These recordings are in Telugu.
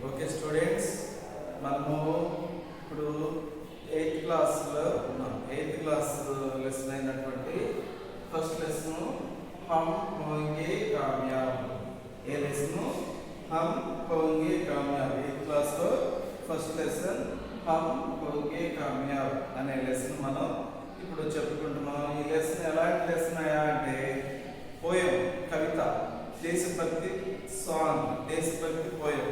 ఓకే స్టూడెంట్స్, మనము ఇప్పుడు 8th క్లాస్లో ఉన్నాం. 8th క్లాస్ లెసన్ అయినటువంటి ఫస్ట్ లెసన్ హమ్ హోంగే కామయాబ్. ఏ లెసన్? హమ్ హోంగే కామయాబ్. 8th క్లాస్లో ఫస్ట్ లెసన్ హమ్ హోంగే కామయాబ్ అనే లెసన్ మనం ఇప్పుడు చెప్పుకుంటున్నాం. ఈ లెసన్ ఎలాంటి లెసన్ అయ్యా అంటే పోయం, కవిత, దేశభక్తి సాంగ్, దేశభక్తి పోయం.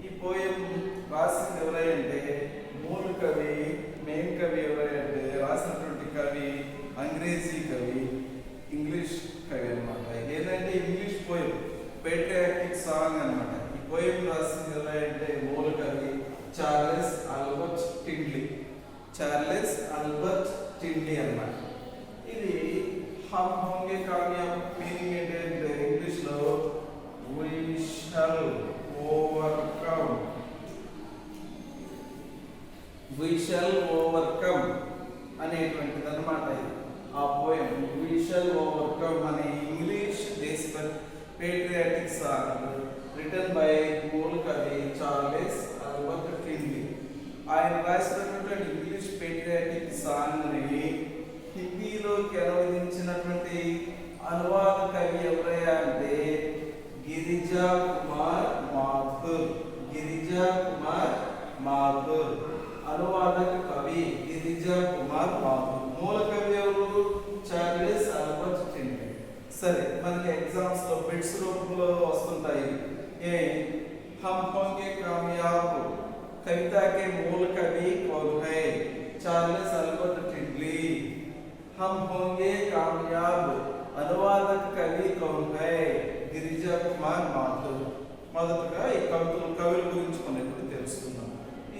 ఈ పోయం రాసింది ఎవరంటే మూల కవి, మెయిన్ కవి ఎవరంటే రాసినటువంటి కవి అంగ్రేజీ కవి, ఇంగ్లీష్ కవి అనమాట. ఏంటంటే ఇంగ్లీష్ పోయం, పేట్రియాటిక్ సాంగ్ అనమాట. ఈ పోయం రాసింది ఎవరంటే మూల కవి చార్లెస్ ఆల్బర్ట్ టిండ్లీ. చార్లెస్ ఆల్బర్ట్ టిండ్లీ అనమాట. ఇది హమ్ హోంగే కామయాబ్ మీనింగ్ ఏంటంటే ఇంగ్లీష్లో we shall overcome. We shall overcome అనేటువంటిది అనమాట. ఆ పోయం we shall overcome అనే ఇంగ్లీష్ దేశభక్తి పేట్రియాటిక్ సాంగ్ రిటన్ బై మూల కవి చార్లెస్ ఆల్బర్ట్ టిండ్లీ. ఆయన రాసినటువంటి ఇంగ్లీష్ పేట్రియాటిక్ సాంగ్ ని హిందీలోకి అనువదించినటువంటి అనువాద కవి ఎవరయ్యా అంటే గిరిజా కుమార్ మాథుర్. గిరిజా కుమార్ మాథుర్ అనువాదక కవి గిరిజా కుమార్ మాథుర్. మూల కవి ఎవరు? Charles Albert Tindley. సరే, మనకి ఎగ్జామ్స్ లో బిట్స్ రూపంలో వస్తుంటాయి. హమ్ హోంగే కామయాబ్ कविता के मूल कवि कौन है? Charles Albert Tindley. हम होंगे कामयाब अनुवादक कवि कौन है? గిరిజా కుమార్ మాథుర్. మొదటగా ఈ కవుల గురించి మనం ఇప్పుడు తెలుసుకుందాం.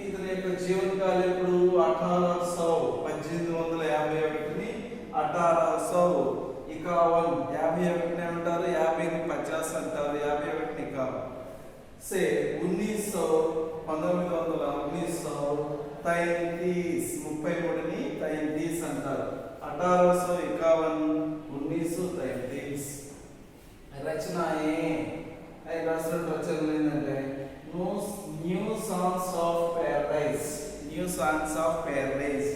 ఇతని యొక్క జీవనకాలం ఇప్పుడు 1851 51 అంటారు, 50 50 అంటారు, 51 51 से 1933 అంటారు. 1851 రచన ఆయన రాసిన రచనలు ఏంటంటే new songs of Paradise. New songs of Paradise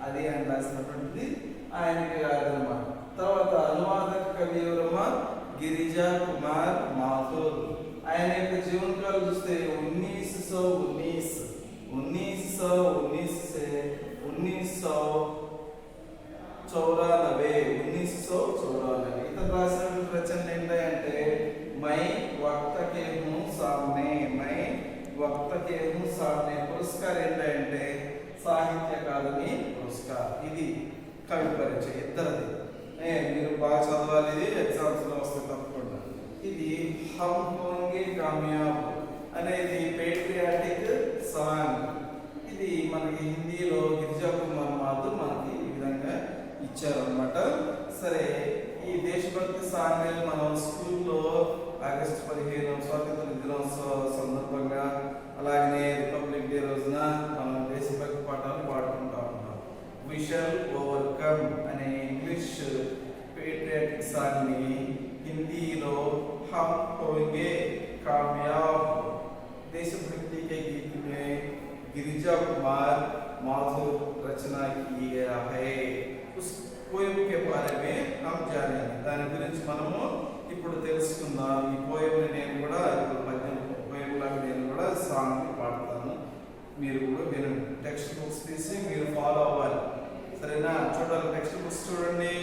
అది ఆయన రాసినటువంటిది. ఆయనకి రాదన్నమాట. తర్వాత అనువాదక కవి ఎవరమ్మా? గిరిజా కుమార్ మాథుర్. ఆయన యొక్క జీవనకాలం చూస్తే 1919 से 1994. ఇతను రాసిన రచనలు ఏంటంటే మై వక్త కే హూ సామ్నే. మై వక్త కే హూ సామ్నే. పురస్కారం ఏంటంటే సాహిత్య అకాదమీ పురస్కార్. ఇది కవి పరిచయం ఇద్దరిది. మీరు బాగా చదవాలి, ఇది ఎగ్జామ్స్ లో వస్తే తప్పకుండా. ఇది హమ్ హోంగే కామయాబ్ అనేది పేట్రియాటిక్ సాంగ్. ఇది మనకి హిందీలో గిరిజా కుమార్ మాథుర్ మనకి ఈ విధంగా ఇచ్చారన్నమాట. సరే, ఈ దేశభక్తి సాంగ్ మనం స్కూల్లో ఆగస్టు 15 స్వాతంత్ర దినోత్సవ సందర్భంగా, అలాగే రిపబ్లిక్ డే రోజున మనం దేశభక్తి పాఠాలు పాడుకుంటా ఉన్నాం. వి షల్ ఓవర్కమ్ అనే ఇంగ్లీష్ పేట్రియాటిక్ సాంగ్ ని హిందీలో हम होंगे कामयाब देशभक्ति के गीत में गिरिजा कुमार माथुर रचना की गया है. उस पोएम के बारे में हम जानेंगे. దాని గురించి మనము ఇప్పుడు తెలుసుకుందాం. ఈ పోయం నేను కూడా పోయం లాగా నేను కూడా సాంగ్ పాడతాను, మీరు కూడా వినండి. టెక్స్ట్ బుక్స్ తీసి మీరు ఫాలో అవ్వాలి, సరేనా? చూడాలి, టెక్స్ట్ బుక్స్ చూడండి.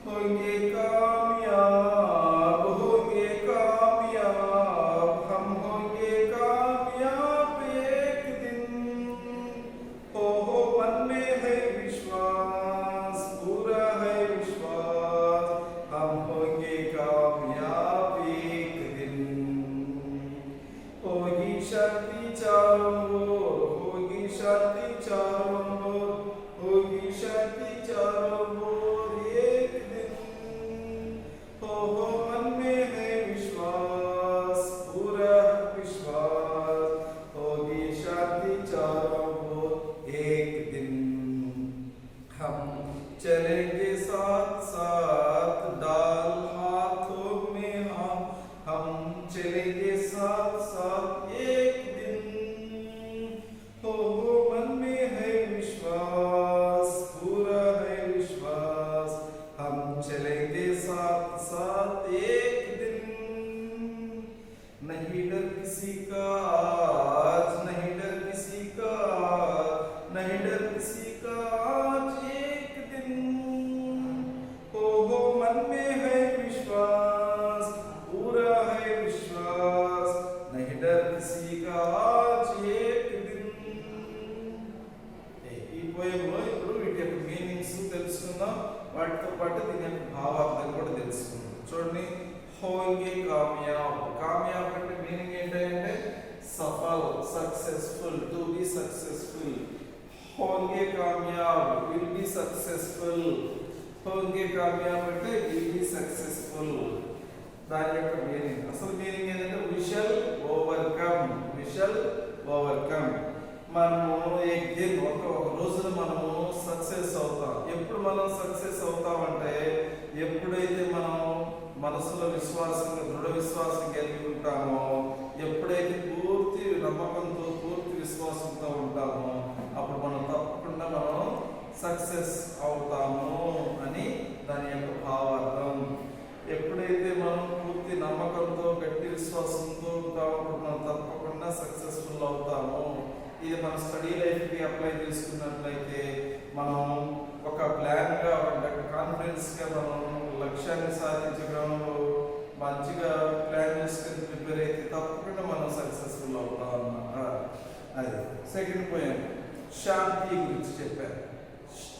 होंगे कामयाब, होंगे कामयाब, हम होंगे कामयाब एक दिन. हो मन में है विश्वास, पूरा है विश्वास, हम होंगे कामयाब హోంగే కామయాబ్. కామయాబ్ అంటే మీనింగ్ ఏంటంటే సఫల్, సక్సెస్ఫుల్, టు బి సక్సెస్ఫుల్. హోంగే కామయాబ్, విల్ బి సక్సెస్ఫుల్. హోంగే కామయాబ్ అంటే విల్ బి సక్సెస్ఫుల్. దాని యొక్క మీనింగ్, అసలు మీనింగ్ ఏంటంటే we shall overcome, we shall overcome. మనము ఒక రోజున మనము సక్సెస్ అవుతాం. ఎప్పుడు మనం సక్సెస్ అవుతామంటే ఎప్పుడైతే మనం మనసులో విశ్వాసంగా, దృఢ విశ్వాసం కలిగి ఉంటామో, ఎప్పుడైతే పూర్తి నమ్మకంతో, పూర్తి విశ్వాసంతో ఉంటామో, అప్పుడు మనం తప్పకుండా మనం సక్సెస్ అవుతాము అని దాని యొక్క భావార్థం. ఎప్పుడైతే మనం పూర్తి నమ్మకంతో, గట్టి విశ్వాసంతో ఉంటామో, అప్పుడు మనం తప్పకుండా సక్సెస్ఫుల్ అవుతాము. ఇది మన స్టడీ లైఫ్కి అప్లై చేసుకున్నట్లయితే మనం ఒక ప్లాన్గా, ఒక కాన్ఫిడెన్స్గా మనం లక్ష్యాన్ని సాధించడంలో మంచిగా ప్లాన్ చేసుకుని ప్రిపేర్ అయితే తప్పకుండా మనం సక్సెస్ఫుల్ అవుతాం అన్నమాట. అది సెకండ్ పాయింట్, శాంతి గురించి చెప్పారు.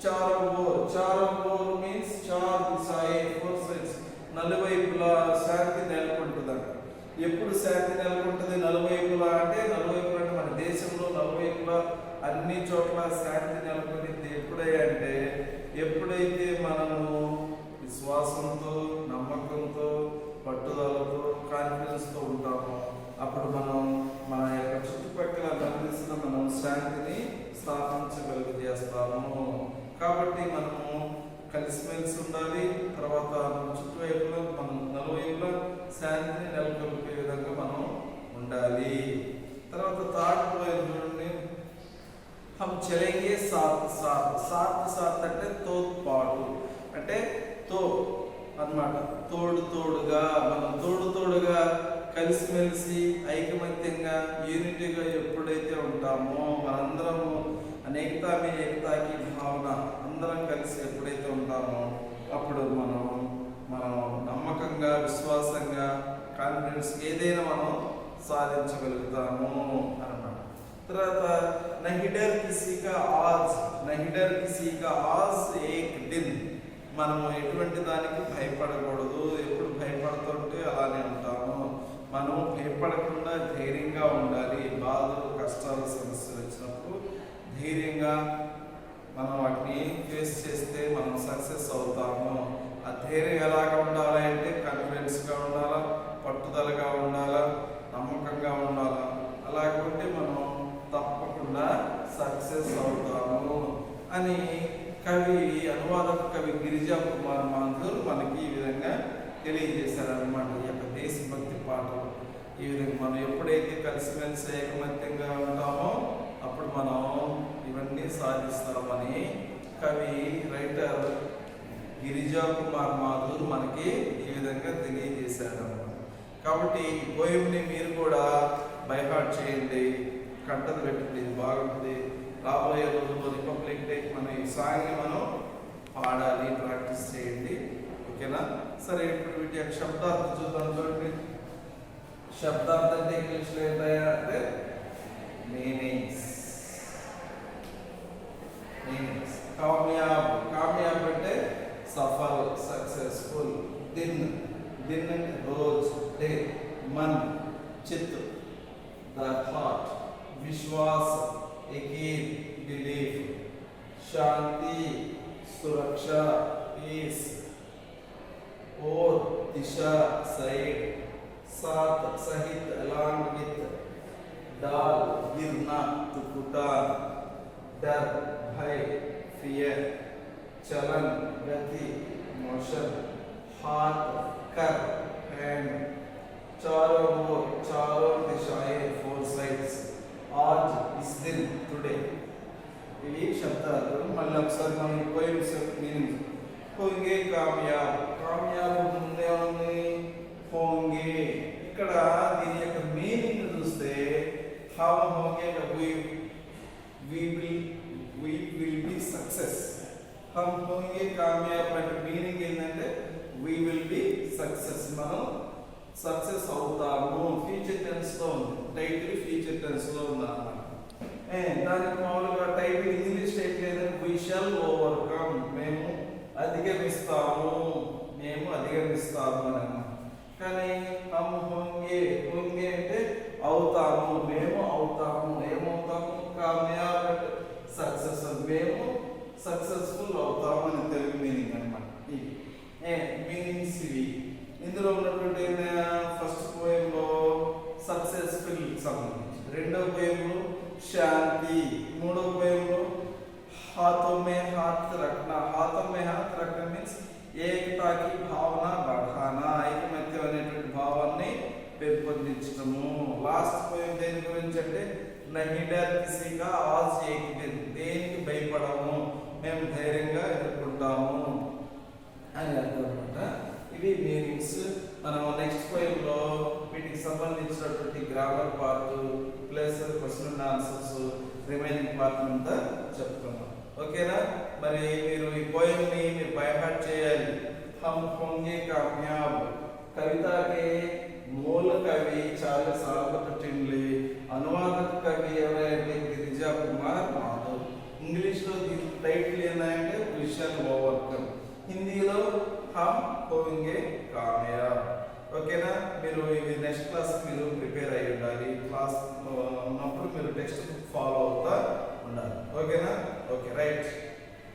చారోర్ మీన్స్ చార్ దిశాయే, ఫోర్ సైడ్స్, నలువైపులా శాంతి నెలకొంటుందంట. ఎప్పుడు శాంతి నెలకొంటుంది నలువైపులా అంటే? నలువైపులా అంటే మన దేశంలో నలువైపులా అన్ని చోట్ల శాంతి నెలకొనింది ఎప్పుడంటే ఎప్పుడైతే మనము విశ్వాసంతో, నమ్మకంతో, పట్టుదలతో, కాన్ఫిడెన్స్తో ఉంటామో, అప్పుడు మనం మన యొక్క చుట్టుపక్కల పరిస్థితుల మనం శాంతిని స్థాపించగలిగేస్తాము. కాబట్టి మనము కలిసిమెలిసి ఉండాలి. తర్వాత మన చుట్టువైపులో, మనం నలువైపులా శాంతిని నెలకొల్పే విధంగా మనం ఉండాలి. తర్వాత థర్డ్ పాయింట్ చూడండి, హమ్ చలేంగే సాత్ సాత్. సాత్ సాత్ అంటే తోడ్పాటు, అంటే తో అన్నమాట. తోడుగా మనం తోడుగా కలిసిమెలిసి ఐకమత్యంగా, యూనిటీగా ఎప్పుడైతే ఉంటామో, మనందరము అనేకతా మే ఏకతాకి భావన, అందరం కలిసి ఎప్పుడైతే ఉంటామో అప్పుడు మనం నమ్మకంగా, విశ్వాసంగా, కాన్ఫిడెన్స్ ఏదైనా మనం సాధించగలుగుతాము అన్నమాట. తర్వాత నహీ డర్ కిసీ కా ఆజ్ ఏక్ దిన్. మనము ఎటువంటి దానికి భయపడకూడదు. ఎప్పుడు భయపడుతుంటే అలానే ఉంటాము. మనం భయపడకుండా ధైర్యంగా ఉండాలి. బాధలు, కష్టాలు, సమస్యలు వచ్చినప్పుడు ధైర్యంగా మనం వాటిని ఫేస్ చేస్తే మనం సక్సెస్ అవుతాము. ఆ ధైర్యం ఎలాగ ఉండాలి అంటే కాన్ఫిడెన్స్గా ఉండాలా, పట్టుదలగా ఉండాలా, నమ్మకంగా ఉండాలా. అలాగంటే మనం తప్పకుండా సక్సెస్ అవుతాము అని అనువాదక కవి గిరిజా కుమార్ మాథుర్ మనకి ఈ విధంగా తెలియజేశారనమాట. ఈ యొక్క దేశభక్తి పాటలు ఈ విధంగా మనం ఎప్పుడైతే కలిసిమెలిసి ఏకమత్యంగా ఉంటామో అప్పుడు మనం ఇవన్నీ సాధిస్తామని కవి, రైటర్ గిరిజా కుమార్ మాథుర్ మనకి ఈ విధంగా తెలియజేశారు. కాబట్టి ఈ పోయంని మీరు కూడా బైహార్ట్ చేయండి, కంటలు పెట్టండి, ఇది బాగుంటుంది. రాబోయే రోజుల్లో రిపబ్లిక్ డే మన ఈ సాంగ్ని మనం పాడాలి, ప్రాక్టీస్ చేయండి. ఓకేనా? సరే, ఇప్పుడు వీటి యొక్క శబ్దార్థం చూద్దాం. చూడండి, శబ్దార్థం అంటే ఇంగ్లీష్లో ఏంటయ్యా అంటే మీనింగ్స్. కామయాబ్ అంటే సఫల్, సక్సెస్ఫుల్. దిన్ అంటే రోజ్, డే. మన్ చిత్, ద హార్ట్. విశ్వాస్, యకీన్, బిలీఫ్. శాంతి, సురక్ష, పీస్. और दिशा, साइड. साथ, सहित, along with. डाल, गिरना, टूटा. डर, भय, फियर. चलन, गति, मोशन. हाथ, कर, हैंड. चारों ओर, चारों दिशाएं, फोर साइड्स. आज, इस दिन, टुडे. ఇవి శబ్దాలు. మళ్ళీ ఒకసారి మనం పోయిమ్స్ మీనింగ్. హోంగే కామయాబ్. కామయాబ్ ముందే ఉంది హోంగే. ఇక్కడ దీని యొక్క మీనింగ్ చూస్తే హమ్ హోంగే we will be success. హమ్ హోంగే కామయాబ్ అంటే మీనింగ్ ఏంటంటే we will be success. మనం సక్సెస్ అవుతాము. ఫ్యూచర్ టెన్స్ లో ఉంది, టైటిల్ ఫ్యూచర్ టెన్స్ లో ఉంది అన్నమాట. దానికి మామూలుగా టైటిల్ ఇంగ్లీష్ టైటిల్ ఏదంటే we shall overcome. మేము అధిగమిస్తాము అని అన్నమాట. కానీ హమ్ హోంగే హోంగే అంటే అవుతాము, మేము అవుతాము, ఏమవుతాము, కామయాబ్ అంటే సక్సెస్ఫుల్, మేము సక్సెస్ఫుల్ అవుతాము అని తెలుగు మీనింగ్ అనమాట. ఇవి మీనింగ్స్ ఇవి. ఇందులో ఉన్నటువంటి ఫస్ట్ పోయంలో సక్సెస్ఫుల్ సంబంధించి, రెండవ పోయంలో శాంతి, మూడవ పోయంలో हाथों में हाथ रखना, हाथों में हाथ रखना मीन्स ఏకతా కి భావన బఢానా, ఐకమత్యం అనేటువంటి భావాన్ని పెంపొందించడము. లాస్ట్ పోయం దేని గురించి అంటే నహీ డర్ కిసీ కా ఆజ్ ఏక్ దిన్, దేనికి భయపడము, మేము ధైర్యంగా ఎదుర్కొంటాము అని అర్థం అనమాట. ఇవి మీనింగ్స్. మనం నెక్స్ట్ పోయంలో వీటికి సంబంధించినటువంటి grammar part plus question and answers remaining part అంతా చెప్తున్నాం. ఓకేనా? మరి మీరు ఈ పోయంని మీరు బైహార్ట్ చేయాలి. హమ్ హోంగే కామయాబ్ కవితకి మూల కవి చార్లెస్ ఆల్బర్ట్ టిన్లీ, అనువాదక కవి ఎవరైతే గిరిజా కుమార్ మాధవ్. ఇంగ్లీష్లో దీని టైటిల్ ఏంటంటే మిషన్ ఓవర్కమ్, హిందీలో హమ్ హోంగే కామయాబ్. ఓకేనా? మీరు ఇవి నెక్స్ట్ క్లాస్ మీరు ప్రిపేర్ అయ్యి ఉండాలి. క్లాస్ ఉన్నప్పుడు మీరు టెక్స్ట్ బుక్ ఫాలో అవుతా ఉండాలి. ఓకేనా? Okay, right.